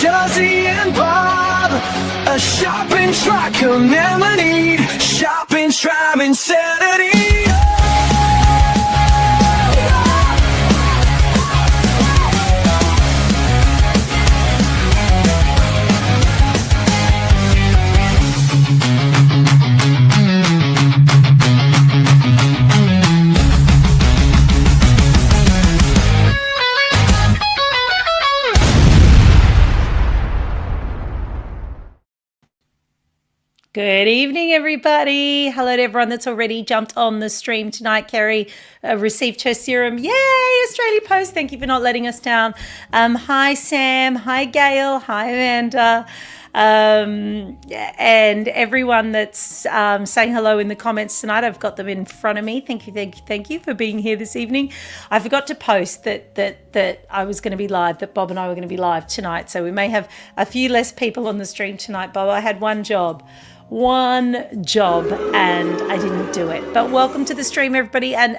Josie and Bob, a shopping truck, a lemonade, shopping tribe insanity. Good evening, everybody. Hello to everyone that's already jumped on the stream tonight. Kerry received her serum. Yay, Australia Post. Thank you for not letting us down. Hi, Sam. Hi, Gail. Hi, Amanda. And everyone that's saying hello in the comments tonight. I've got them in front of me. Thank you for being here this evening. I forgot to post that I was going to be live, that Bob and I were going to be live tonight. So we may have a few less people on the stream tonight, Bob. I had one job and I didn't do it. But welcome to the stream, everybody. And,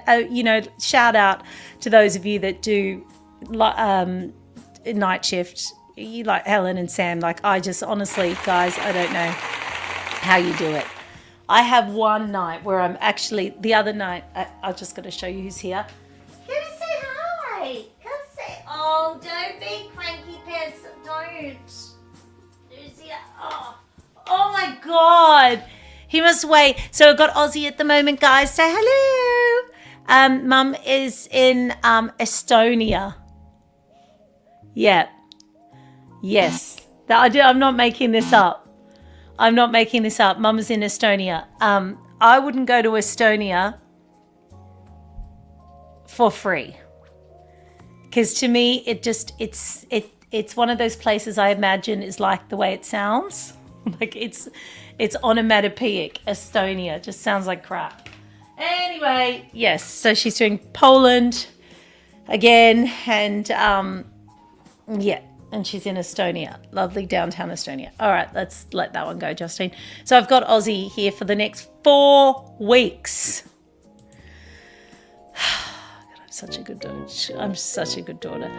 shout out to those of you that do night shift. You like Helen and Sam. Like, I just honestly, guys, I don't know how you do it. I have one night where I'm actually, the other night, I'm just going to show you who's here. Come say hi. Come say, oh, don't be cranky pants. Don't. Who's here? Oh my God. He must wait. So I've got Aussie at the moment, guys. Say hello. Mum is in Estonia. Yeah. Yes. I'm not making this up. Mum is in Estonia. I wouldn't go to Estonia for free. Because to me, it's one of those places I imagine is like the way it sounds. Like it's onomatopoeic. Estonia just sounds like crap. Anyway, yes. So she's doing Poland again, and yeah, and she's in Estonia, lovely downtown Estonia. All right, let's let that one go, Justine. So I've got Aussie here for the next 4 weeks. I'm such a good daughter.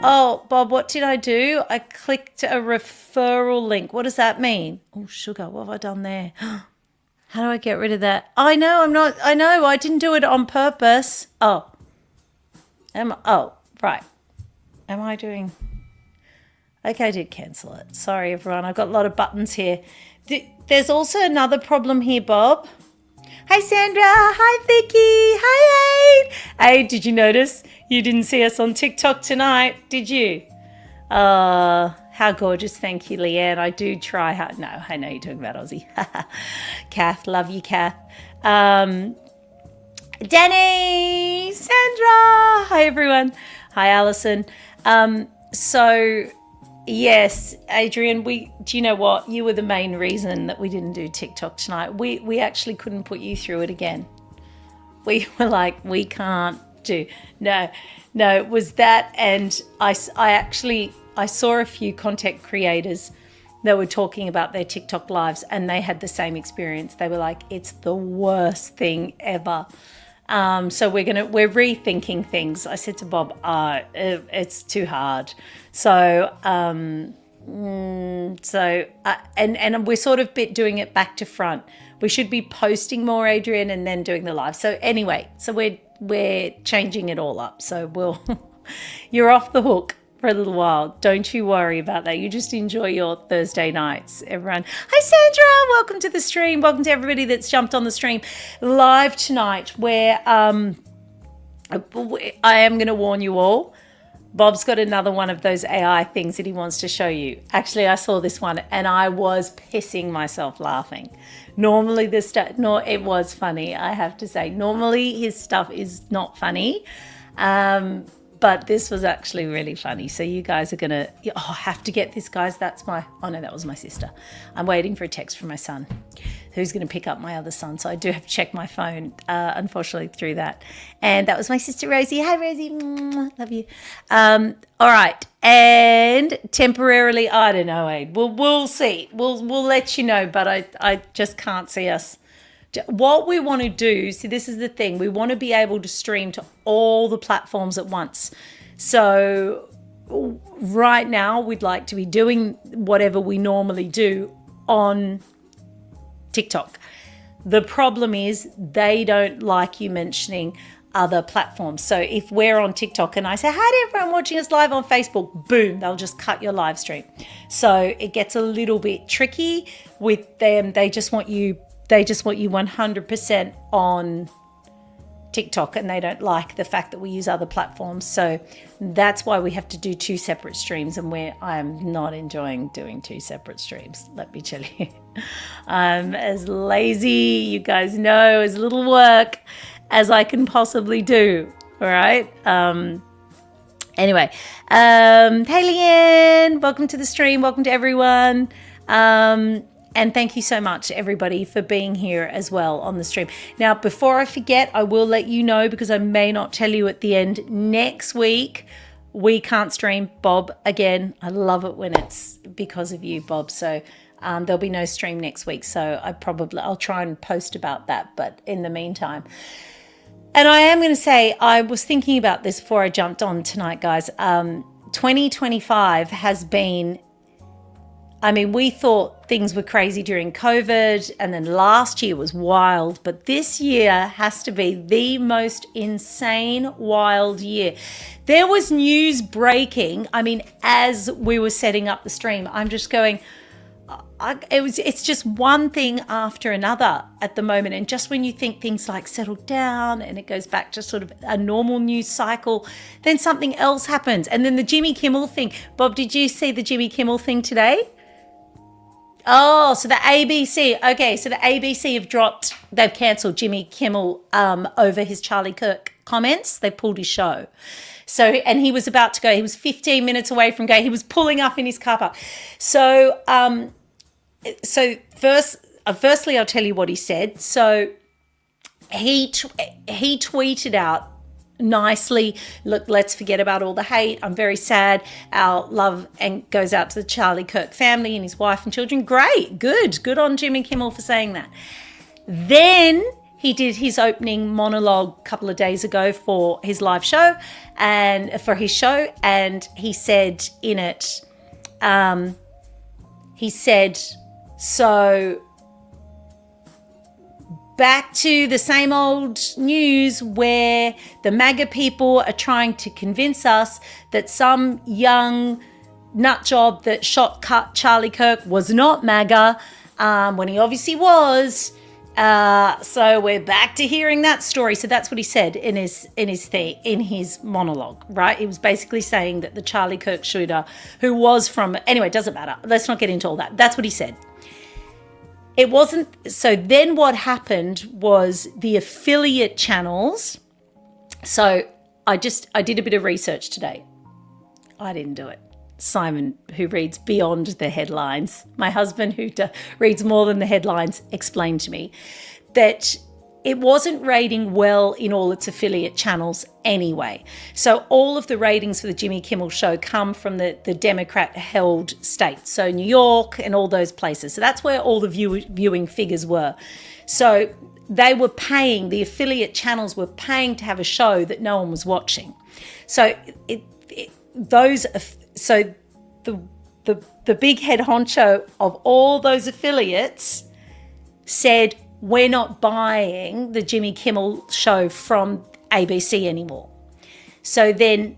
Oh, Bob, what did I do? I clicked a referral link. What does that mean? Oh, sugar, what have I done there? How do I get rid of that? I know, I didn't do it on purpose. Oh, right. Am I doing? Okay, I did cancel it. Sorry, everyone. I've got a lot of buttons here. There's also another problem here, Bob. Hi, Sandra. Hi, Vicky. Hi, Aid. Aid, did you notice you didn't see us on TikTok tonight, did you? How gorgeous. Thank you, Leanne. I do try hard. No, I know you're talking about Aussie. Kath, love you, Kath. Danny, Sandra. Hi, everyone. Hi, Alison. So... yes, Adrian, do you know what? You were the main reason that we didn't do TikTok tonight. We actually couldn't put you through it again. We were like, we can't do. No, it was that. And I saw a few content creators that were talking about their TikTok lives, and they had the same experience. They were like, it's the worst thing ever. So we're rethinking things. I said to Bob, it's too hard. So, and we're sort of doing it back to front. We should be posting more, Adrian, and then doing the live. So anyway, so we're changing it all up. So you're off the hook for a little while. Don't you worry about that. You just enjoy your Thursday nights, everyone. Hi, Sandra. Welcome to the stream. Welcome to everybody that's jumped on the stream live tonight, where I am going to warn you all. Bob's got another one of those AI things that he wants to show you. Actually, I saw this one and I was pissing myself laughing. Normally it was funny, I have to say. Normally his stuff is not funny. But this was actually really funny. So you guys are going to, I have to get this, guys. That was my sister. I'm waiting for a text from my son, who's going to pick up my other son. So I do have to check my phone, unfortunately, through that. And that was my sister, Rosie. Hi, Rosie. Love you. All right. And temporarily, I don't know, Aid. We'll see. We'll let you know, but I just can't see us. What we want to do, see, this is the thing. We want to be able to stream to all the platforms at once. So right now we'd like to be doing whatever we normally do on TikTok. The problem is they don't like you mentioning other platforms. So if we're on TikTok and I say, hi to everyone watching us live on Facebook, boom, they'll just cut your live stream. So it gets a little bit tricky with them. They just want you 100% on TikTok, and they don't like the fact that we use other platforms. So that's why we have to do 2 separate streams, and I am not enjoying doing 2 separate streams, let me tell you. I'm as lazy, you guys know, as little work as I can possibly do. All right. Anyway, hey Leanne, welcome to the stream. Welcome to everyone. And thank you so much, everybody, for being here as well on the stream. Now, before I forget, I will let you know, because I may not tell you at the end, next week we can't stream, Bob, again. I love it when it's because of you, Bob. So there'll be no stream next week. So I'll try and post about that. But in the meantime, and I am going to say, I was thinking about this before I jumped on tonight, guys. 2025 has been, I mean, we thought things were crazy during COVID, and then last year was wild, but this year has to be the most insane, wild year. There was news breaking. I mean, as we were setting up the stream, I'm just going, it's just one thing after another at the moment. And just when you think things like settle down and it goes back to sort of a normal news cycle, then something else happens. And then the Jimmy Kimmel thing. Bob, did you see the Jimmy Kimmel thing today? Oh, so the ABC. Okay, so the ABC they've cancelled Jimmy Kimmel over his Charlie Kirk comments. They pulled his show. So, and he was about to go. He was 15 minutes away from going. He was pulling up in his car park. So, firstly, I'll tell you what he said. So he tweeted out nicely, look, let's forget about all the hate. I'm very sad. Our love and goes out to the Charlie Kirk family and his wife and children. Great, good on Jimmy Kimmel for saying that. Then he did his opening monologue a couple of days ago for his live show and he said in it, so back to the same old news where the MAGA people are trying to convince us that some young nutjob that shot Charlie Kirk was not MAGA, when he obviously was. So we're back to hearing that story. So that's what he said in his monologue, right? He was basically saying that the Charlie Kirk shooter, who was from, anyway, it doesn't matter. Let's not get into all that. That's what he said. It wasn't. So then what happened was the affiliate channels. So I did a bit of research today. I didn't do it. Simon, who reads beyond the headlines, my husband, who reads more than the headlines, explained to me that it wasn't rating well in all its affiliate channels anyway. So all of the ratings for the Jimmy Kimmel show come from the Democrat-held states, so New York and all those places. So that's where all the viewing figures were. So they were paying, the affiliate channels were paying to have a show that no one was watching. So the big head honcho of all those affiliates said, we're not buying the Jimmy Kimmel show from ABC anymore. So then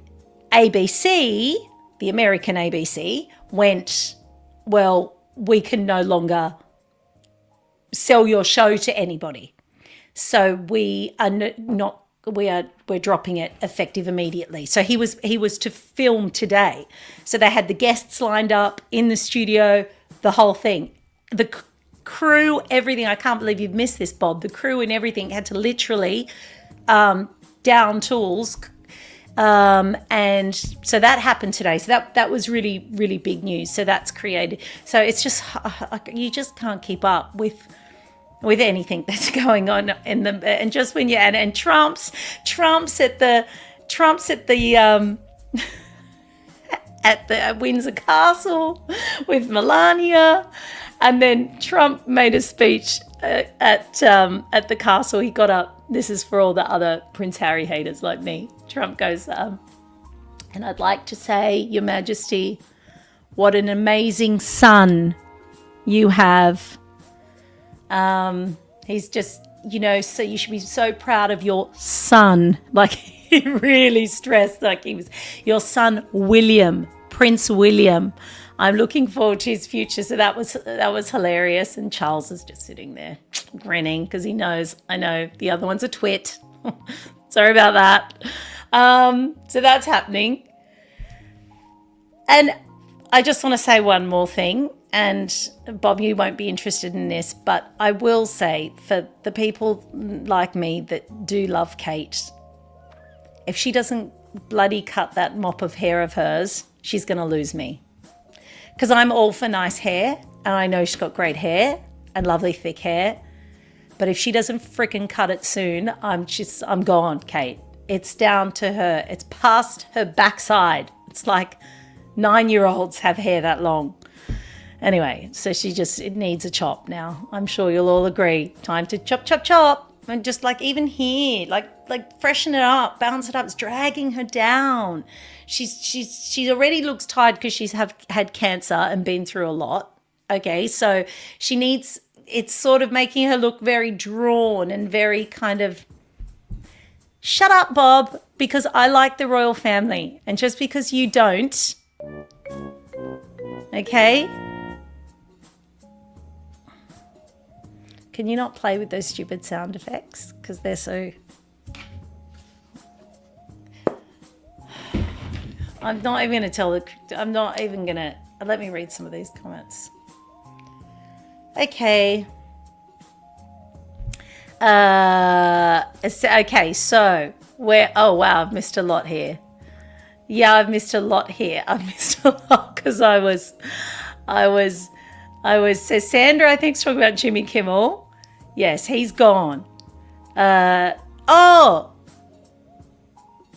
ABC, the American ABC, went, well, we can no longer sell your show to anybody. So we're dropping it effective immediately. So he was to film today. So they had the guests lined up in the studio, the whole thing. The crew, everything. I can't believe you've missed this, Bob. The crew and everything had to literally down tools. And so that happened today. So that was really, really big news. So that's created. So it's just, you just can't keep up with anything that's going on and just when and Trump's at the at the Windsor Castle with Melania, and then Trump made a speech at the castle. He got up. This is for all the other Prince Harry haters like me. Trump goes, And I'd like to say, Your Majesty, what an amazing son you have. He's just, you know, so you should be so proud of your son. Like, he really stressed, like he was your son, William, Prince William. I'm looking forward to his future. So that was hilarious. And Charles is just sitting there grinning because he knows, I know the other one's a twit. Sorry about that. So that's happening. And I just want to say one more thing. And Bob, you won't be interested in this, but I will say for the people like me that do love Kate, if she doesn't bloody cut that mop of hair of hers, she's going to lose me. Because I'm all for nice hair, and I know she's got great hair and lovely thick hair. But if she doesn't freaking cut it soon, I'm gone, Kate. It's down to her. It's past her backside. It's like 9-year-olds have hair that long. Anyway, so it needs a chop now. I'm sure you'll all agree. Time to chop, chop, chop. And just like even here, like freshen it up, bounce it up. It's dragging her down. She already looks tired because she's had cancer and been through a lot. Okay, so it's sort of making her look very drawn and very kind of, shut up, Bob, because I like the royal family. And just because you don't, okay? Can you not play with those stupid sound effects? Because they're so... I'm not even going to let me read some of these comments. Okay. Okay, so oh wow, I've missed a lot here. Yeah, I've missed a lot here. I've missed a lot because I was, so Sandra, I think, is talking about Jimmy Kimmel. Yes, he's gone. Oh,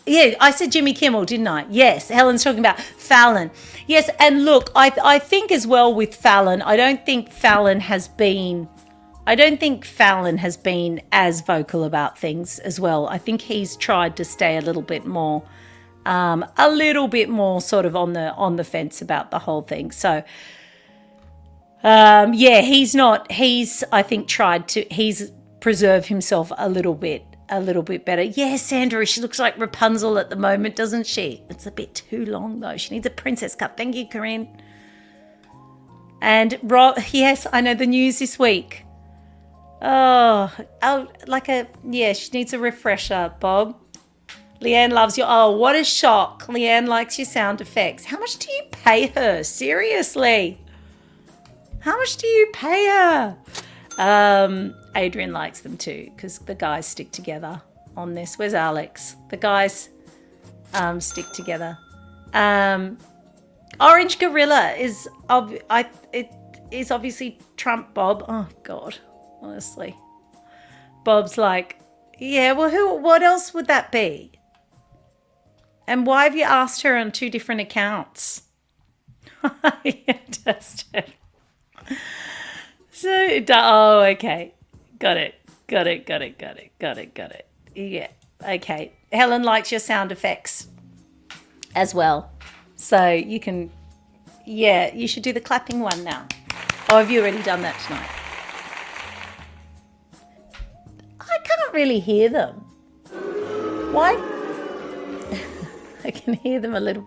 yeah, I said Jimmy Kimmel, didn't I? Yes, Helen's talking about Fallon. Yes, and look, I think as well with Fallon, I don't think Fallon has been as vocal about things as well. I think he's tried to stay a little bit more sort of on the fence about the whole thing. So, yeah, he's I think he's preserved himself a little bit better. Yeah, Sandra, she looks like Rapunzel at the moment, doesn't she? It's a bit too long though. She needs a princess cut. Thank you, Corinne. And Rob, yes, I know the news this week. She needs a refresher, Bob. Leanne loves you. Oh, what a shock. Leanne likes your sound effects. How much do you pay her? Seriously. How much do you pay her? Adrian likes them too because the guys stick together on this. Where's Alex? The guys stick together. Orange Gorilla is obviously Trump Bob. Oh God, honestly. Bob's like, yeah, well what else would that be? And why have you asked her on 2 different accounts? So, okay. Got it. Yeah, okay. Helen likes your sound effects as well. So you can, yeah, you should do the clapping one now. Or have you already done that tonight? I can't really hear them. Why? I can hear them a little.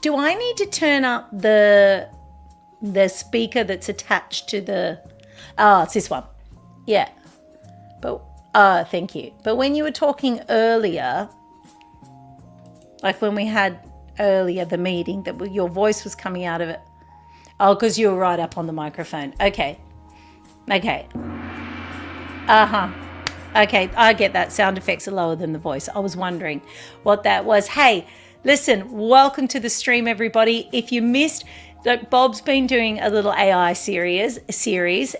Do I need to turn up the speaker that's attached to the... Oh, it's this one. Yeah. But, thank you. But when you were talking earlier, like when we had earlier the meeting, that your voice was coming out of it. Oh, because you were right up on the microphone. Okay. Uh-huh. Okay, I get that. Sound effects are lower than the voice. I was wondering what that was. Hey, listen, welcome to the stream, everybody. If you missed... Bob's been doing a little AI series,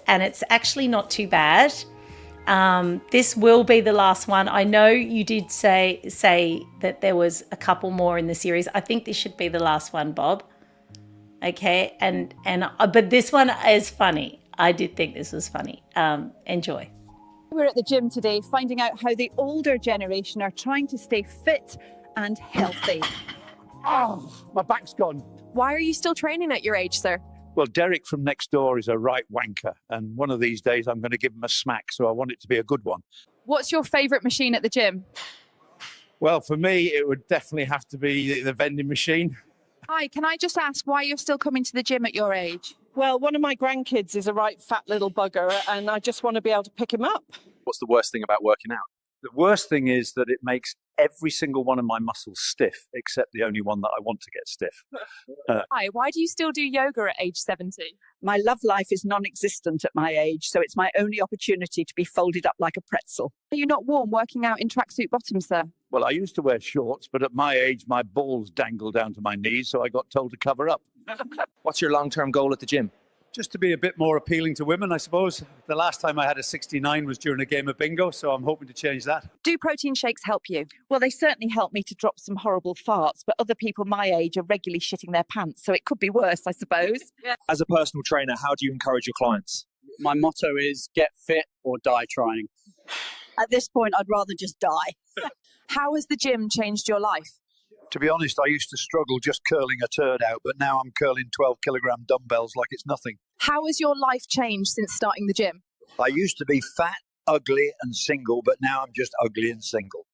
and it's actually not too bad. This will be the last one. I know you did say that there was a couple more in the series. I think this should be the last one, Bob. Okay, but this one is funny. I did think this was funny. Enjoy. We're at the gym today finding out how the older generation are trying to stay fit and healthy. Oh, my back's gone. Why are you still training at your age, sir? Well, Derek from next door is a right wanker, and one of these days I'm going to give him a smack, so I want it to be a good one. What's your favourite machine at the gym? Well, for me, it would definitely have to be the vending machine. Hi, can I just ask why you're still coming to the gym at your age? Well, one of my grandkids is a right fat little bugger, and I just want to be able to pick him up. What's the worst thing about working out? The worst thing is that it makes every single one of my muscles stiff, except the only one that I want to get stiff. Hi, why do you still do yoga at age 70? My love life is non-existent at my age, so it's my only opportunity to be folded up like a pretzel. Are you not warm working out in tracksuit bottoms, sir? Well, I used to wear shorts, but at my age, my balls dangle down to my knees, so I got told to cover up. What's your long-term goal at the gym? Just to be a bit more appealing to women, I suppose. The last time I had a 69 was during a game of bingo, so I'm hoping to change that. Do protein shakes help you? Well, they certainly help me to drop some horrible farts, but other people my age are regularly shitting their pants, so it could be worse, I suppose. As a personal trainer, how do you encourage your clients? My motto is get fit or die trying. At this point, I'd rather just die. How has the gym changed your life? To be honest, I used to struggle just curling a turd out, but now I'm curling 12-kilogram dumbbells like it's nothing. How has your life changed since starting the gym? I used to be fat, ugly and single, but now I'm just ugly and single.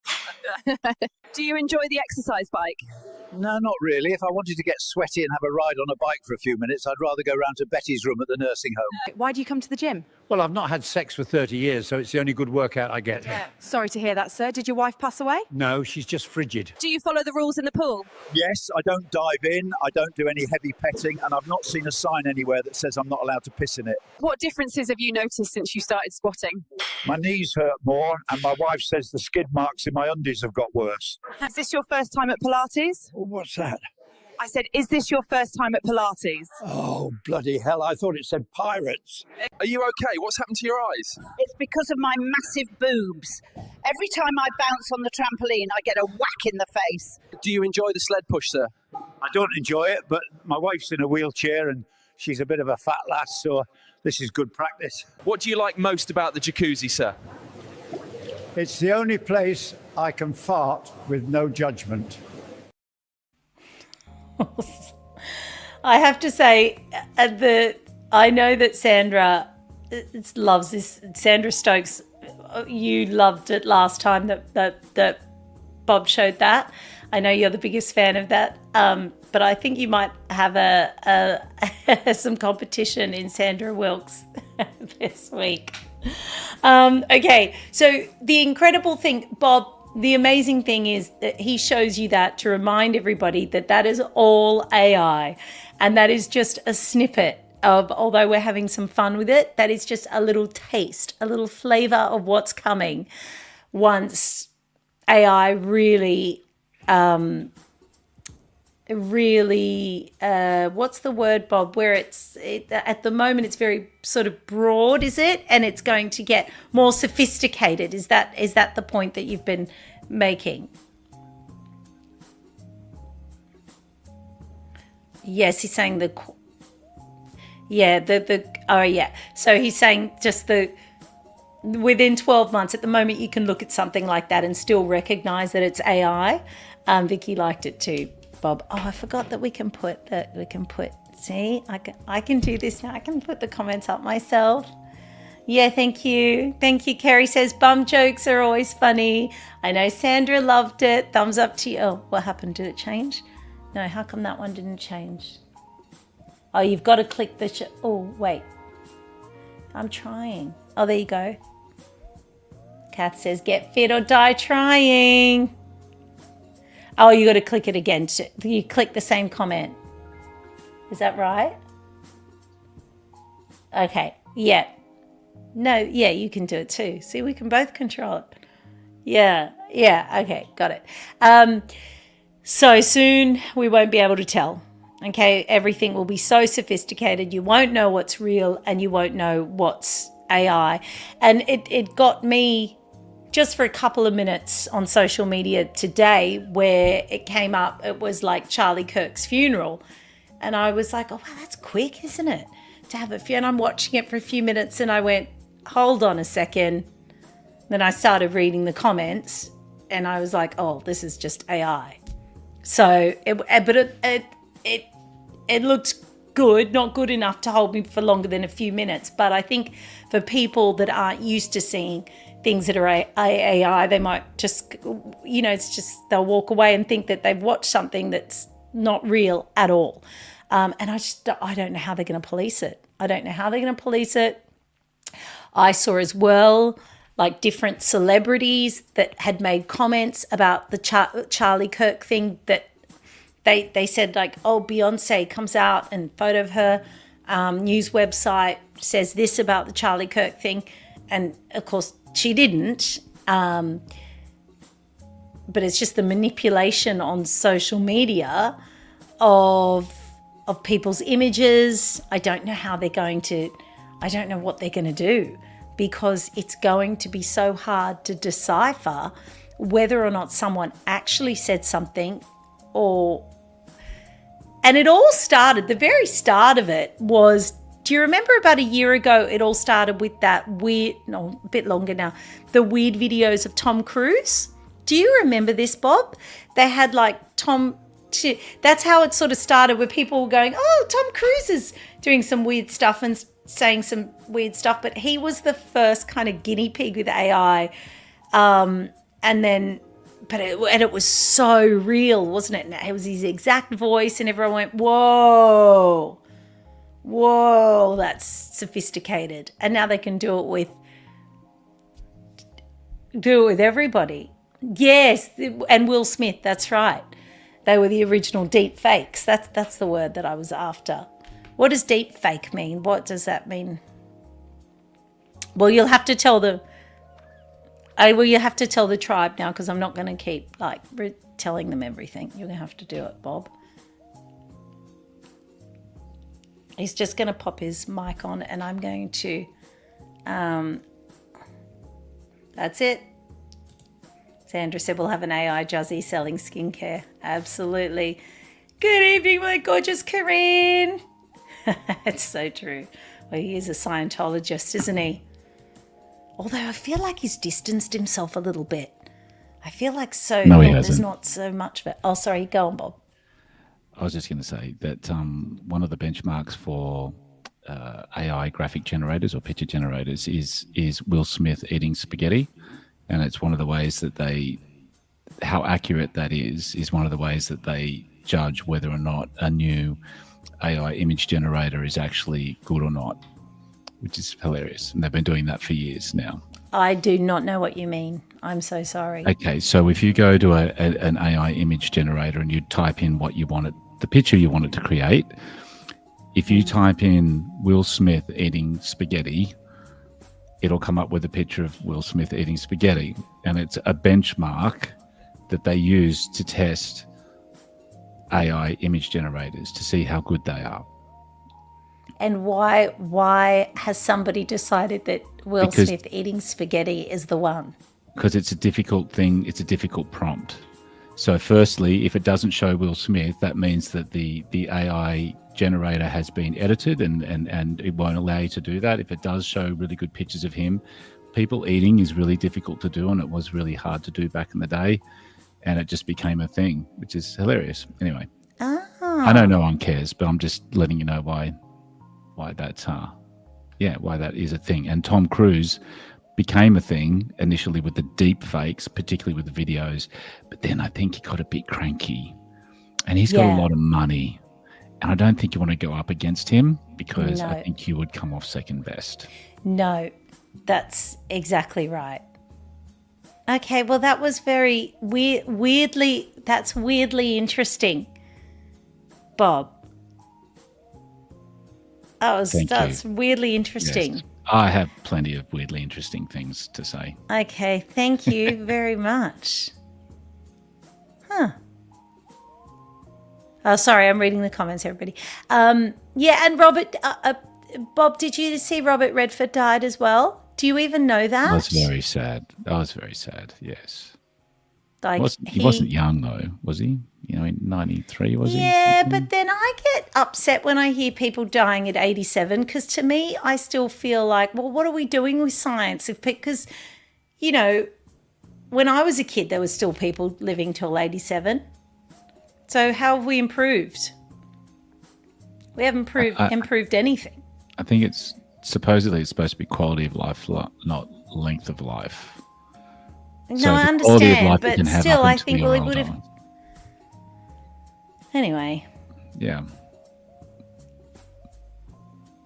Do you enjoy the exercise bike? No, not really. If I wanted to get sweaty and have a ride on a bike for a few minutes, I'd rather go round to Betty's room at the nursing home. Why do you come to the gym? Well, I've not had sex for 30 years, so it's the only good workout I get. Sorry to hear that, sir. Did your wife pass away? No, she's just frigid. Do you follow the rules in the pool? Yes, I don't dive in, I don't do any heavy petting, and I've not seen a sign anywhere that says I'm not allowed to piss in it. What differences have you noticed since you started squatting? My knees hurt more, and my wife says the skid marks in my undies have got worse. Is this your first time at Pilates? What's that? I said, is this your first time at Pilates? Oh, bloody hell, I thought it said pirates. Are you okay? What's happened to your eyes? It's because of my massive boobs. Every time I bounce on the trampoline, I get a whack in the face. Do you enjoy the sled push, sir? I don't enjoy it, but my wife's in a wheelchair and she's a bit of a fat lass, so this is good practice. What do you like most about the jacuzzi, sir? It's the only place I can fart with no judgment. I have to say, I know that Sandra loves this. Sandra Stokes, you loved it last time that Bob showed that. I know you're the biggest fan of that, but I think you might have some competition in Sandra Wilkes this week. Okay, so the incredible thing, Bob, the amazing thing is that he shows you that to remind everybody that that is all AI, and that is just a snippet of, although we're having some fun with it, that is just a little taste, a little flavor of what's coming once AI really, what's the word, Bob, where at the moment it's very sort of broad, is it? And it's going to get more sophisticated. Is that the point that you've been making? Yes, he's saying so he's saying just within 12 months, at the moment you can look at something like that and still recognize that it's AI. Vicky liked it too, Bob. Oh, I forgot that we can put, see, I can do this now. I can put the comments up myself. Yeah, thank you. Thank you. Kerry says, bum jokes are always funny. I know Sandra loved it. Thumbs up to you. Oh, what happened? Did it change? No, how come that one didn't change? Oh, you've got to click the, oh, wait. I'm trying. Oh, there you go. Kath says, get fit or die trying. Oh, you got to click it again. You click the same comment. Is that right? Okay. Yeah. No, yeah, you can do it too. See, we can both control it. Yeah. Okay, got it. So soon we won't be able to tell. Okay, everything will be so sophisticated. You won't know what's real and you won't know what's AI. And it got me just for a couple of minutes on social media today where it came up. It was like Charlie Kirk's funeral. And I was like, oh, wow, that's quick, isn't it? To have a funeral. And I'm watching it for a few minutes and I went, hold on a second. Then I started reading the comments and I was like, oh, this is just AI. So, it looked good, not good enough to hold me for longer than a few minutes. But I think for people that aren't used to seeing things that are AI, they might just, it's just they'll walk away and think that they've watched something that's not real at all. And I don't know how they're going to police it. I saw as well, like different celebrities that had made comments about the Charlie Kirk thing, that they said like, oh, Beyonce comes out and photo of her news website says this about the Charlie Kirk thing. And of course she didn't. But it's just the manipulation on social media of people's images. I don't know what they're going to do, because it's going to be so hard to decipher whether or not someone actually said something and it all started, the very start of it was, do you remember about a year ago, it all started with that a bit longer now, the weird videos of Tom Cruise? Do you remember this, Bob? They had like that's how it sort of started, where people were going, oh, Tom Cruise is doing some weird stuff and saying some weird stuff, but he was the first kind of guinea pig with AI. It was so real, wasn't it? It was his exact voice, and everyone went, whoa, that's sophisticated. And now they can do it with everybody. Yes, and Will Smith, that's right. They were the original deep fakes. That's the word that I was after. What does deep fake mean? What does that mean? Well, you'll have to tell the tribe now, because I'm not going to keep telling them everything. You're going to have to do it, Bob. He's just going to pop his mic on, and I'm going to. That's it. Sandra said we'll have an AI Juzzy selling skincare. Absolutely. Good evening, my gorgeous Corinne. It's so true. Well, he is a Scientologist, isn't he? Although I feel like he's distanced himself a little bit. I feel like there's not so much of it. Oh, sorry. Go on, Bob. I was just going to say that one of the benchmarks for AI graphic generators or picture generators is Will Smith eating spaghetti. And it's one of the ways that how accurate that is one of the ways that they judge whether or not a new AI image generator is actually good or not, which is hilarious. And they've been doing that for years now. I do not know what you mean. I'm so sorry. Okay, so if you go to an AI image generator and you type in the picture you want it to create, if you type in Will Smith eating spaghetti, it'll come up with a picture of Will Smith eating spaghetti. And it's a benchmark that they use to test AI image generators to see how good they are. And why has somebody decided that Will Smith eating spaghetti is the one? Because it's a difficult thing. It's a difficult prompt. So firstly, if it doesn't show Will Smith, that means that the AI generator has been edited and it won't allow you to do that. If it does show really good pictures of him, people eating is really difficult to do, and it was really hard to do back in the day. And it just became a thing, which is hilarious. Anyway, I know no one cares, but I'm just letting you know why that is a thing. And Tom Cruise became a thing initially with the deep fakes, particularly with the videos, but then I think he got a bit cranky, and he's got a lot of money, and I don't think you want to go up against him, because I think you would come off second best. No, that's exactly right. Okay, well, that was very weirdly interesting, Bob. That's weirdly interesting. Yes. I have plenty of weirdly interesting things to say. Okay, thank you very much. Huh. Oh, sorry, I'm reading the comments, everybody. And Robert, Bob, did you see Robert Redford died as well? Do you even know that? I was very sad. Yes. Like he wasn't young though, was he? In 93, was he? Yeah, but then I get upset when I hear people dying at 87, because to me, I still feel like, well, what are we doing with science? Because, when I was a kid, there was still people living till 87. So how have we improved? We haven't improved anything. I think it's supposedly it's supposed to be quality of life, not length of life. No, So I the quality of understand, life you but can have still, up I until think you're we would have. older. Anyway, Yeah.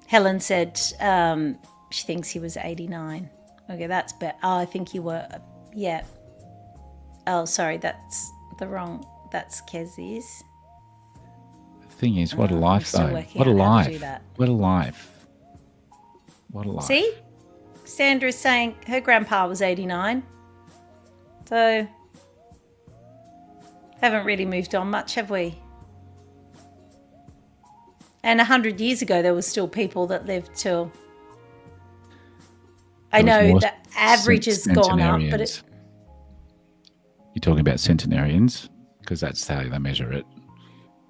Helen said she thinks he was 89. Okay, that's better. Oh, I think you were. Yeah. Oh, sorry, that's the wrong. That's Kezi's. The thing is, what a life, still though. working What a out how to do life. that. What a life. What a life. See? Sandra's saying her grandpa was 89. So, haven't really moved on much, have we? And 100 years ago, there was still people that lived till... I There was know more the average has gone up, but centenarians. You're talking about centenarians? Because that's how they measure it.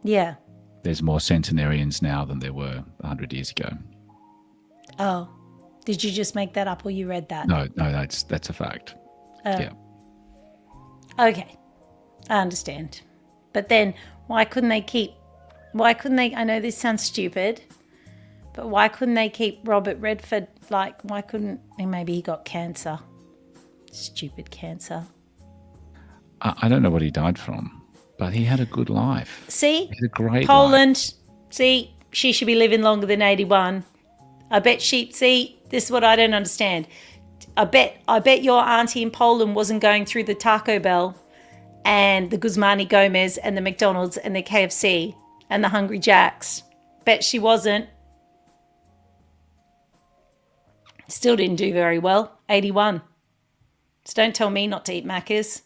yeah. There's more centenarians now than there were 100 years ago. Oh, did you just make that up or you read that? No, that's a fact. Yeah. Okay, I understand. But then why couldn't they, I know this sounds stupid, but why couldn't they keep Robert Redford, why couldn't, maybe he got cancer. Stupid cancer. I don't know what he died from, but he had a good life. See? He had a great Poland, life. see, she should be living longer than 81. I bet see, this is what I don't understand. I bet your auntie in Poland wasn't going through the Taco Bell and the Guzmani Gomez and the McDonald's and the KFC and the Hungry Jacks. Bet she wasn't. Still didn't do very well. 81. So don't tell me not to eat Macca's.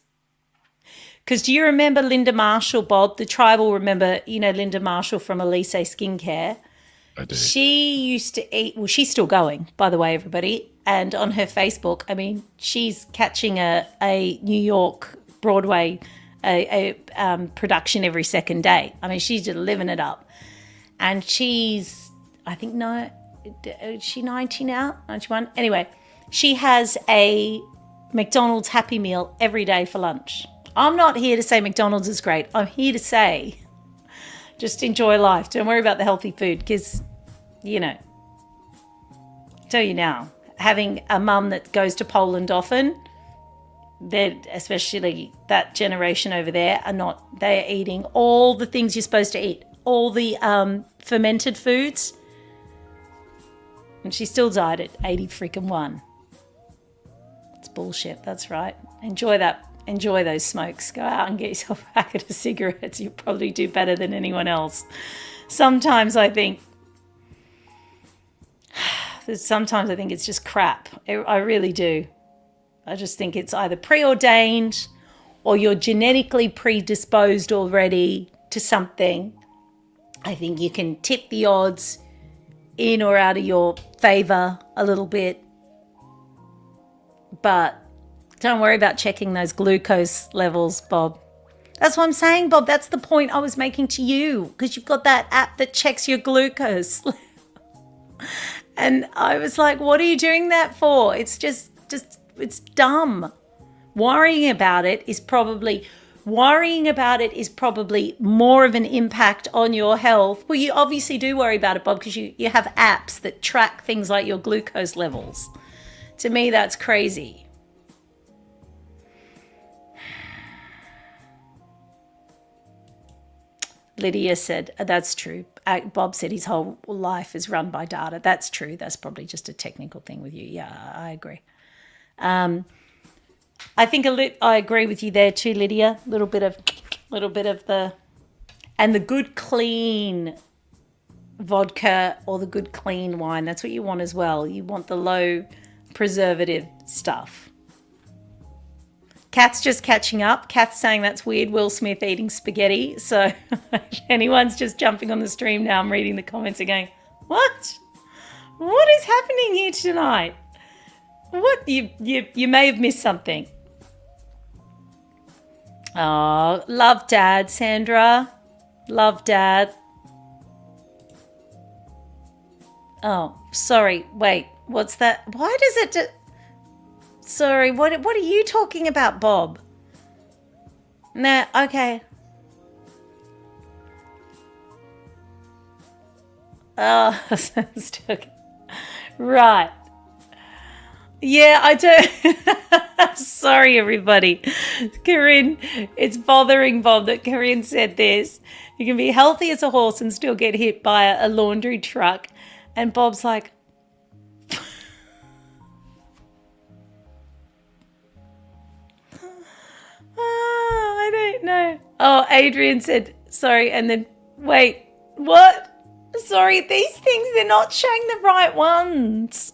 Because do you remember Linda Marshall, Bob? The tribe will remember, Linda Marshall from Elise Skincare. I do. She used to eat, well, she's still going, by the way, everybody. And on her Facebook, she's catching a New York Broadway production every second day. She's just living it up. And she's, is she 90 now? 91? Anyway, she has a McDonald's Happy Meal every day for lunch. I'm not here to say McDonald's is great. I'm here to say just enjoy life. Don't worry about the healthy food because, tell you now, having a mum that goes to Poland often, especially that generation over there, they're eating all the things you're supposed to eat, all the fermented foods. And she still died at 80-1. It's bullshit, that's right. Enjoy that. Enjoy those smokes. Go out and get yourself a packet of cigarettes. You'll probably do better than anyone else. Sometimes I think it's just crap. I really do. I just think it's either preordained or you're genetically predisposed already to something. I think you can tip the odds in or out of your favor a little bit. But don't worry about checking those glucose levels, Bob. That's what I'm saying, Bob. That's the point I was making to you because you've got that app that checks your glucose. And I was like, what are you doing that for? It's just it's dumb. Worrying about it is probably more of an impact on your health. Well, you obviously do worry about it, Bob, because you have apps that track things like your glucose levels. To me, that's crazy. Lydia said, that's true. Bob said his whole life is run by data. That's true. That's probably just a technical thing with you. Yeah, I agree. I think I agree with you there too, Lydia. A little bit of the good clean vodka or the good clean wine. That's what you want as well. You want the low preservative stuff. Kat's just catching up. Kat's saying that's weird, Will Smith eating spaghetti. So if anyone's just jumping on the stream now, I'm reading the comments and going, what? What is happening here tonight? What? You may have missed something. Oh, love Dad, Sandra. Love Dad. Oh, sorry. Wait, what's that? Why does it... Sorry, what are you talking about, Bob? Nah, okay. Oh, still. Right. Yeah, I do. Sorry, everybody. Corinne, it's bothering Bob that Corinne said this. You can be healthy as a horse and still get hit by a laundry truck. And Bob's like, I don't know. Oh, Adrian said, sorry. And then, wait, what? Sorry, these things, they're not showing the right ones.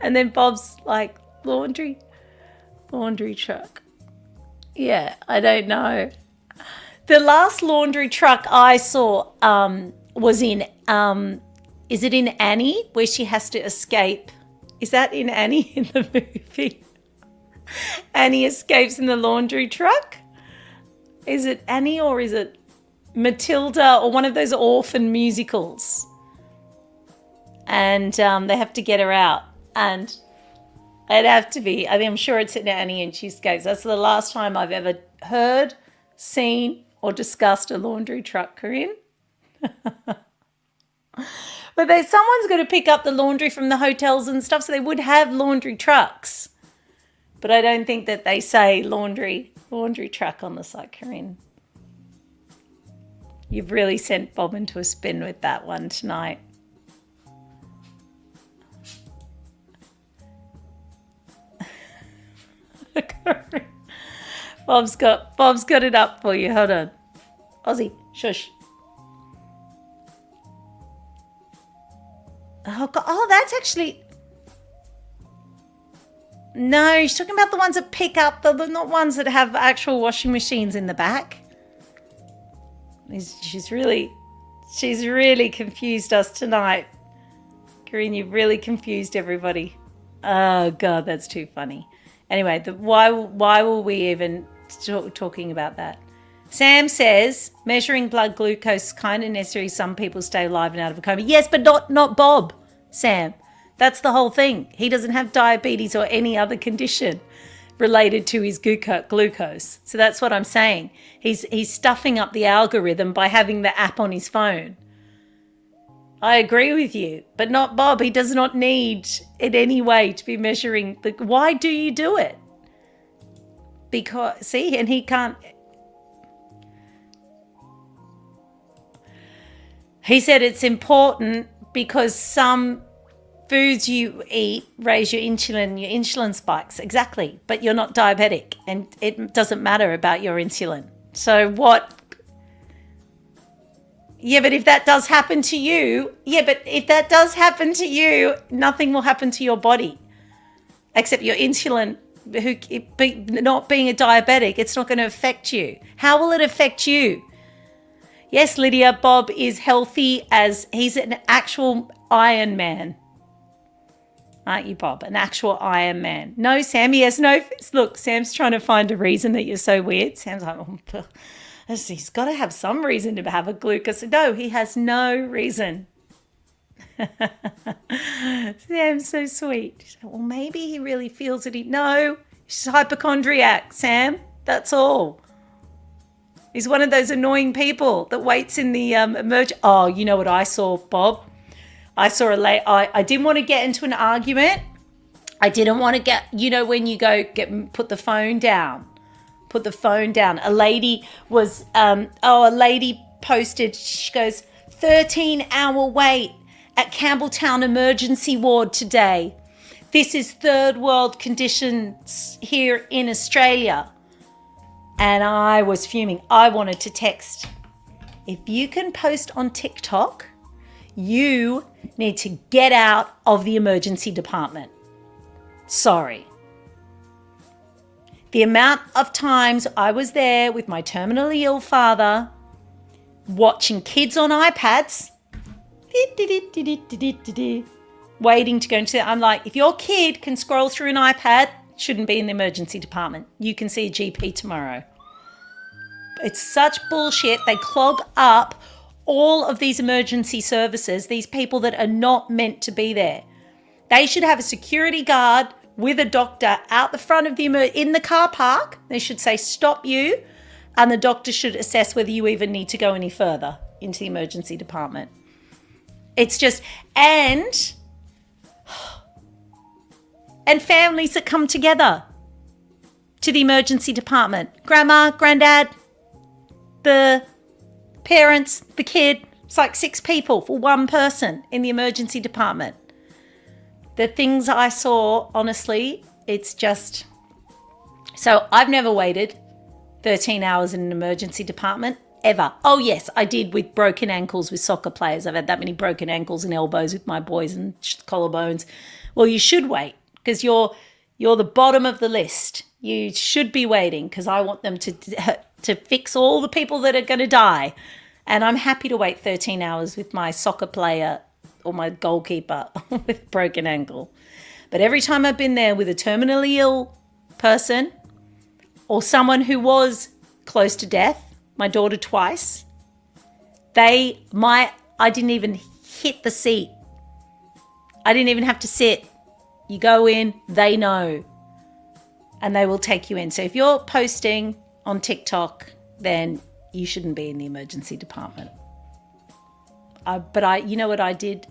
And then Bob's like, laundry truck. Yeah, I don't know. The last laundry truck I saw was in, is it in Annie, where she has to escape? Is that in Annie in the movie? Annie escapes in the laundry truck? Is it Annie or is it Matilda or one of those orphan musicals? And they have to get her out. And it'd have to be, I think I'm sure it's in Annie and she escapes. That's the last time I've ever heard, seen, or discussed a laundry truck, Corinne. But someone's got to pick up the laundry from the hotels and stuff, so they would have laundry trucks. But I don't think that they say laundry truck on the site, Corinne. You've really sent Bob into a spin with that one tonight. Bob's got it up for you. Hold on. Aussie, shush. Oh, God. Oh, that's actually... No, she's talking about the ones that pick up, the not ones that have actual washing machines in the back. She's really confused us tonight. Corinne, you've really confused everybody. Oh, God, that's too funny. Anyway, why were we even talking about that? Sam says, measuring blood glucose is kind of necessary. Some people stay alive and out of a coma. Yes, but not Bob, Sam. That's the whole thing. He doesn't have diabetes or any other condition related to his glucose. So that's what I'm saying. He's stuffing up the algorithm by having the app on his phone. I agree with you, but not Bob. He does not need in any way to be measuring. Why do you do it? Because, see, and he can't. He said it's important because some foods you eat raise your insulin spikes. Exactly. But you're not diabetic and it doesn't matter about your insulin. So what? Yeah, but if that does happen to you, nothing will happen to your body except your insulin. Not being a diabetic, it's not going to affect you. How will it affect you? Yes, Lydia, Bob is healthy as he's an actual Iron Man. Aren't you, Bob? An actual Iron Man. No, Sam, he has no... Look, Sam's trying to find a reason that you're so weird. Sam's like, he's got to have some reason to have a glucose. No, he has no reason. Sam's so sweet. Well, maybe he really feels it. No, he's hypochondriac, Sam. That's all. He's one of those annoying people that waits in the Oh, you know what I saw, Bob? I saw I didn't want to get into an argument. I didn't want to get, when you go put the phone down. Put the phone down. A lady was, a lady posted, she goes, 13-hour wait at Campbelltown emergency ward today. This is third world conditions here in Australia. And I was fuming. I wanted to text. If you can post on TikTok, you need to get out of the emergency department. Sorry. The amount of times I was there with my terminally ill father, watching kids on iPads, waiting to go into I'm like, if your kid can scroll through an iPad, shouldn't be in the emergency department. You can see a GP tomorrow. It's such bullshit. They clog up all of these emergency services, these people that are not meant to be there. They should have a security guard with a doctor out the front of in the car park. They should say, stop you. And the doctor should assess whether you even need to go any further into the emergency department. It's just, and families that come together to the emergency department. Grandma, granddad, the parents, the kid. It's like 6 people for one person in the emergency department. The things I saw, honestly, it's just... So I've never waited 13 hours in an emergency department, ever. Oh, yes, I did with broken ankles with soccer players. I've had that many broken ankles and elbows with my boys and collarbones. Well, you should wait because you're the bottom of the list. You should be waiting because I want them to fix all the people that are going to die. And I'm happy to wait 13 hours with my soccer player or my goalkeeper with a broken ankle. But every time I've been there with a terminally ill person or someone who was close to death, my daughter twice, I didn't even hit the seat. I didn't even have to sit. You go in, they know, and they will take you in. So if you're posting on TikTok, then you shouldn't be in the emergency department. But you know what I did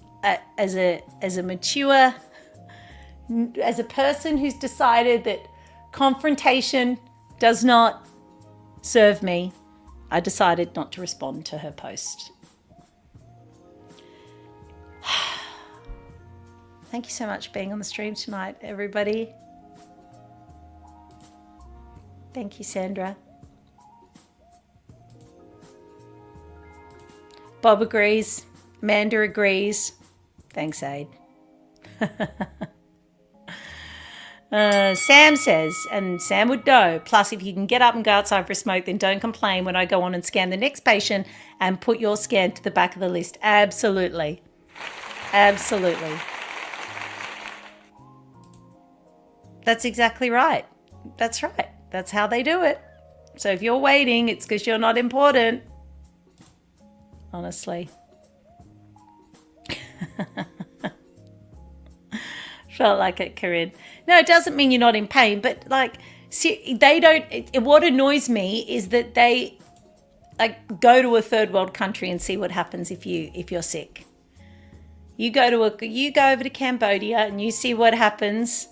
as a mature, as a person who's decided that confrontation does not serve me, I decided not to respond to her post. Thank you so much for being on the stream tonight, everybody. Thank you, Sandra. Bob agrees. Amanda agrees. Thanks, Aid. Sam says, and Sam would know, plus if you can get up and go outside for a smoke, then don't complain when I go on and scan the next patient and put your scan to the back of the list. Absolutely. Absolutely. That's exactly right. That's right. That's how they do it. So if you're waiting, it's because you're not important. Honestly. Felt like it, Corinne. No, it doesn't mean you're not in pain, but like, see, they don't. What annoys me is that they like go to a third world country and see what happens if you're sick. You go over to Cambodia and you see what happens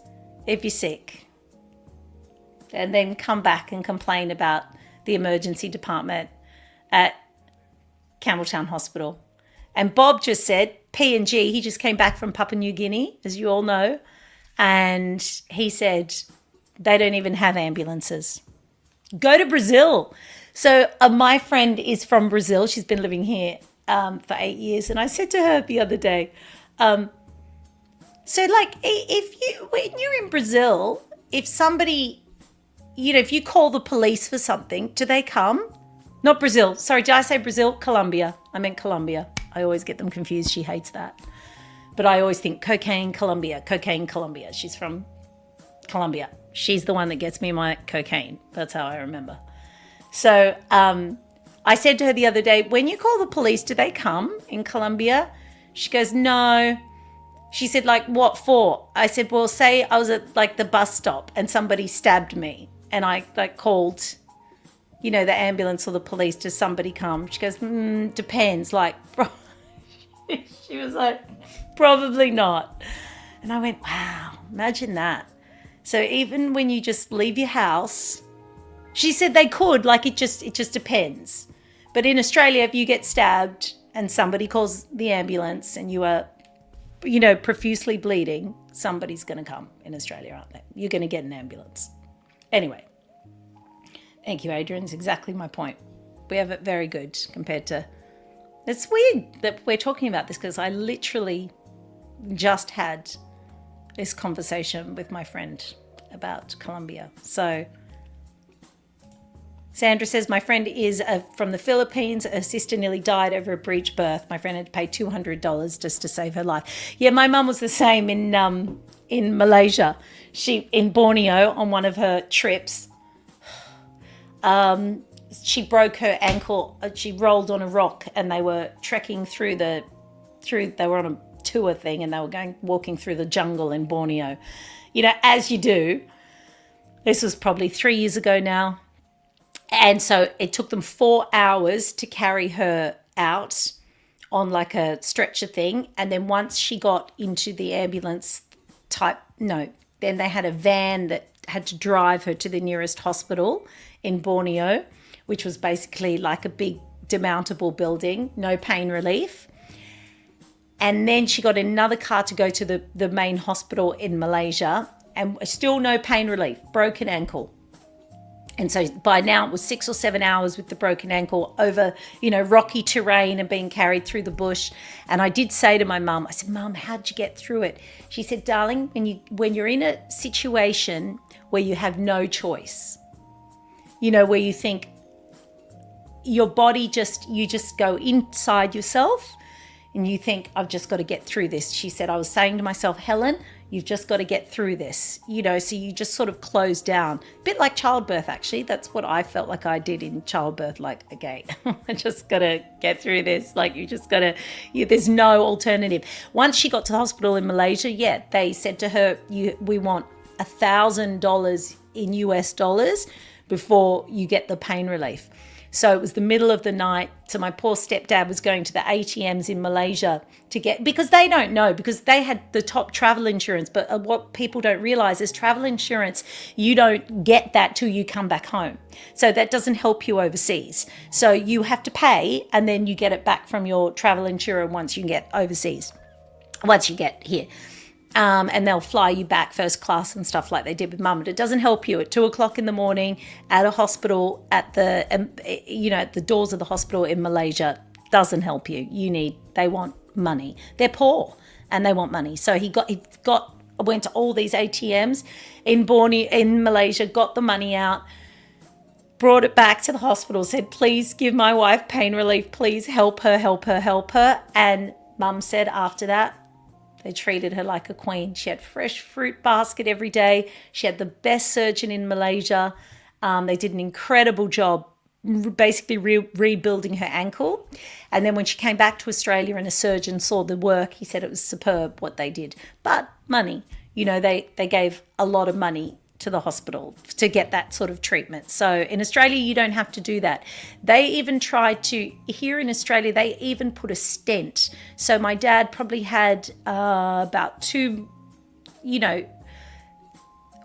if you're sick, and then come back and complain about the emergency department at Campbelltown Hospital. And Bob just said, PNG, he just came back from Papua New Guinea, as you all know, and he said they don't even have ambulances. Go to Brazil. So my friend is from Brazil. She's been living here for 8 years. And I said to her the other day, so like when you're in Brazil, if somebody, if you call the police for something, do they come? Not Brazil. Sorry, did I say Brazil? Colombia. I meant Colombia. I always get them confused. She hates that. But I always think cocaine, Colombia. She's from Colombia. She's the one that gets me my cocaine. That's how I remember. So I said to her the other day, when you call the police, do they come in Colombia? She goes, no. She said, like, what for? I said, well, say I was at like the bus stop and somebody stabbed me and I like called, the ambulance or the police. Does somebody come? She goes, depends. Like, she was like, probably not. And I went, wow, imagine that. So even when you just leave your house, she said they could, like it just depends. But in Australia, if you get stabbed and somebody calls the ambulance and you are, profusely bleeding, somebody's going to come in Australia, aren't they? You're going to get an ambulance. Anyway, thank you, Adrian. It's exactly my point. We have it very good compared to... It's weird that we're talking about this because I literally just had this conversation with my friend about Colombia. So Sandra says, my friend is from the Philippines. Her sister nearly died over a breech birth. My friend had to pay $200 just to save her life. Yeah, my mum was the same in Malaysia. In Borneo on one of her trips. She broke her ankle. She rolled on a rock and they were trekking they were on a tour thing and they were walking through the jungle in Borneo. As you do. This was probably 3 years ago now. And so it took them 4 hours to carry her out on like a stretcher thing. And then once she got into the ambulance then they had a van that had to drive her to the nearest hospital in Borneo, which was basically like a big demountable building, no pain relief. And then she got another car to go to the main hospital in Malaysia, and still no pain relief, broken ankle. And so by now it was 6 or 7 hours with the broken ankle over, rocky terrain and being carried through the bush. And I did say to my mum, I said, Mum, how'd you get through it? She said, darling, when you're in a situation where you have no choice, where you think your body you just go inside yourself and you think, I've just got to get through this. She said, I was saying to myself, Helen, you've just got to get through this, so you just sort of close down. A bit like childbirth, actually. That's what I felt like I did in childbirth. Like, okay, I just got to get through this. Like, you just got to, there's no alternative. Once she got to the hospital in Malaysia, they said to her, we want $1,000 in US dollars before you get the pain relief. So it was the middle of the night. So my poor stepdad was going to the ATMs in Malaysia to get, because they don't know, because they had the top travel insurance. But what people don't realize is travel insurance, you don't get that till you come back home. So that doesn't help you overseas. So you have to pay and then you get it back from your travel insurer once you get overseas, once you get here. And they'll fly you back first class and stuff like they did with Mum. But it doesn't help you at 2:00 in the morning at a hospital at the, at the doors of the hospital in Malaysia. Doesn't help you. They want money. They're poor and they want money. So he went to all these ATMs in Malaysia, got the money out, brought it back to the hospital, said, please give my wife pain relief. Please help her. And Mum said after that, they treated her like a queen. She had fresh fruit basket every day. She had the best surgeon in Malaysia. They did an incredible job basically rebuilding her ankle. And then when she came back to Australia and a surgeon saw the work, he said it was superb what they did. But money, they gave a lot of money to the hospital to get that sort of treatment. So in Australia, you don't have to do that. They even tried to, here in Australia, they even put a stent. So my dad probably had about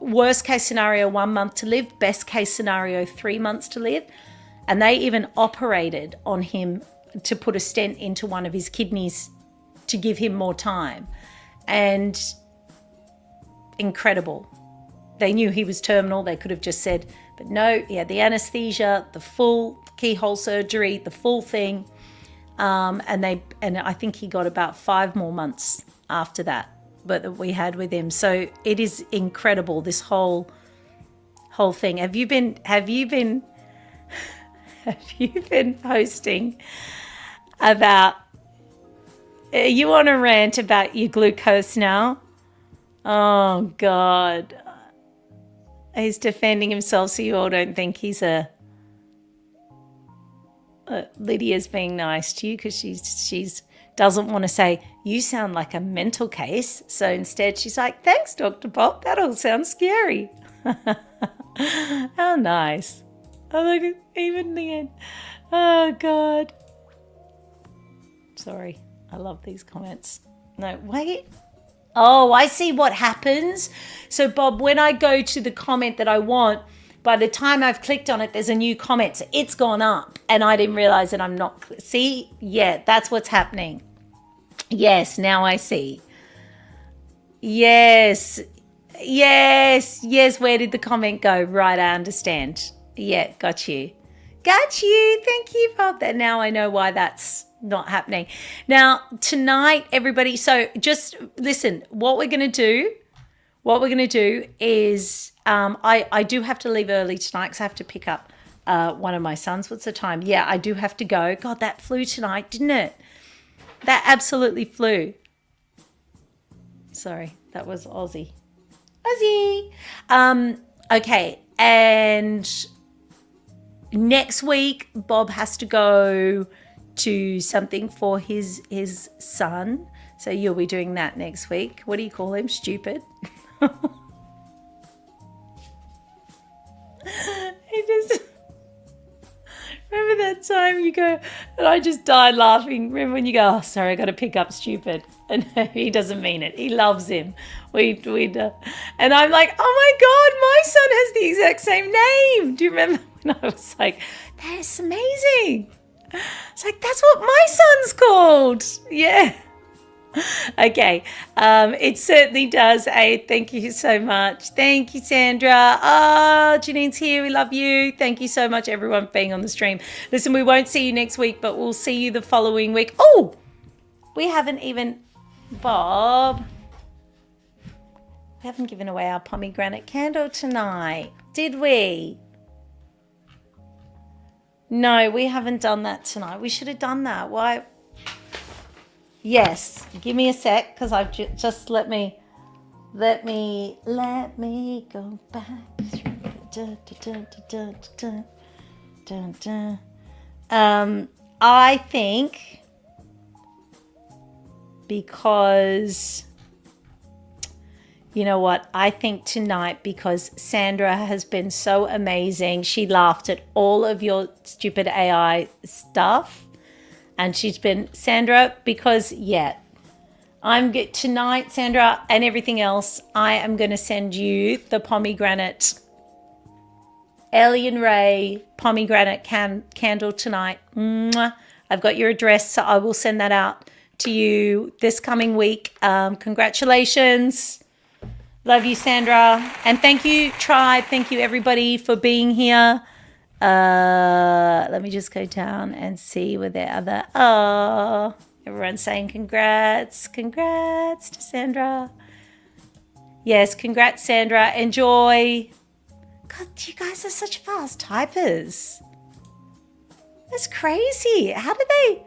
worst case scenario, 1 month to live, best case scenario, 3 months to live. And they even operated on him to put a stent into one of his kidneys to give him more time. And incredible. They knew he was terminal. They could have just said, but no, he had the anesthesia, the full keyhole surgery, the full thing. And I think he got about 5 more months after that, but that we had with him. So it is incredible, this whole thing. Have you been posting about, are you on a rant about your glucose now? Oh God. He's defending himself so you all don't think he's Lydia's being nice to you because she's doesn't want to say, you sound like a mental case. So instead she's like, thanks, Dr. Bob. That all sounds scary. How nice. Oh, look, even the end. Oh, God. Sorry. I love these comments. No, wait. Oh, I see what happens. So, Bob, when I go to the comment that I want, by the time I've clicked on it, there's a new comment. So it's gone up. And I didn't realize that I'm not. See? Yeah, that's what's happening. Yes, now I see. Yes. Where did the comment go? Right, I understand. Yeah, got you. Thank you, Bob. Now I know why that's not happening. Now, tonight, everybody, so just listen, what we're going to do is I do have to leave early tonight because I have to pick up one of my sons. What's the time? Yeah, I do have to go. God, that flew tonight, didn't it? That absolutely flew. Sorry, that was Aussie. Okay, and next week, Bob has to go to something for his son. So you'll be doing that next week. What do you call him? Stupid. He just remember that time you go, and I just died laughing. Remember when you go, oh, sorry, I got to pick up stupid. And he doesn't mean it. He loves him. And I'm like, oh my God, my son has the exact same name. Do you remember when I was like, that's amazing. It's like, that's what my son's called. Yeah. Okay. It certainly does. Thank you so much. Thank you, Sandra. Oh, Janine's here. We love you. Thank you so much, everyone, for being on the stream. Listen, we won't see you next week, but we'll see you the following week. Oh, we haven't even, Bob, we haven't given away our pomegranate candle tonight, did we? No, we haven't done that tonight. We should have done that. Why? Yes. Give me a sec, because I've just let me go back. I think because, you know what? I think tonight, because Sandra has been so amazing. She laughed at all of your stupid AI stuff. And she's been, Sandra, because, tonight, Sandra, and everything else, I am going to send you the pomegranate, Alien Ray pomegranate candle tonight. Mwah. I've got your address, so I will send that out to you this coming week. Congratulations. Love you, Sandra. And thank you, Tribe. Thank you, everybody, for being here. Let me just go down and see where the other, everyone's saying congrats to Sandra. Yes, congrats, Sandra. Enjoy. God, you guys are such fast typers. That's crazy. How do they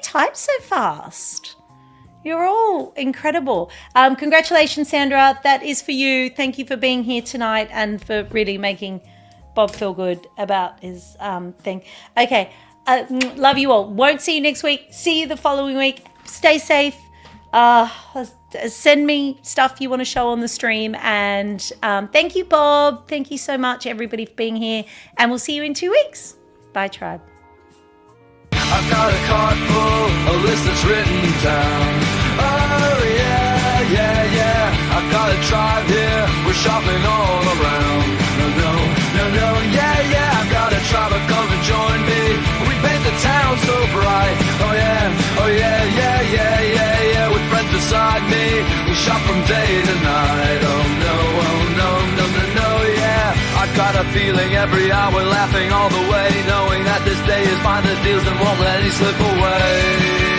type so fast? You're all incredible. Congratulations, Sandra. That is for you. Thank you for being here tonight and for really making Bob feel good about his thing. Okay. Love you all. Won't see you next week. See you the following week. Stay safe. Send me stuff you want to show on the stream. And thank you, Bob. Thank you so much, everybody, for being here. And we'll see you in 2 weeks. Bye, Tribe. I've got a card full, a list that's written down. Oh yeah, yeah, yeah. I've got a tribe here, we're shopping all around. No, yeah, yeah. I've got a tribe that come to join me. We paint the town so bright. Oh yeah, yeah. With friends beside me, we shop from day to night. Oh no, yeah. I've got a feeling every hour we're laughing all the way, knowing that this day is fine, the deals and won't let any slip away.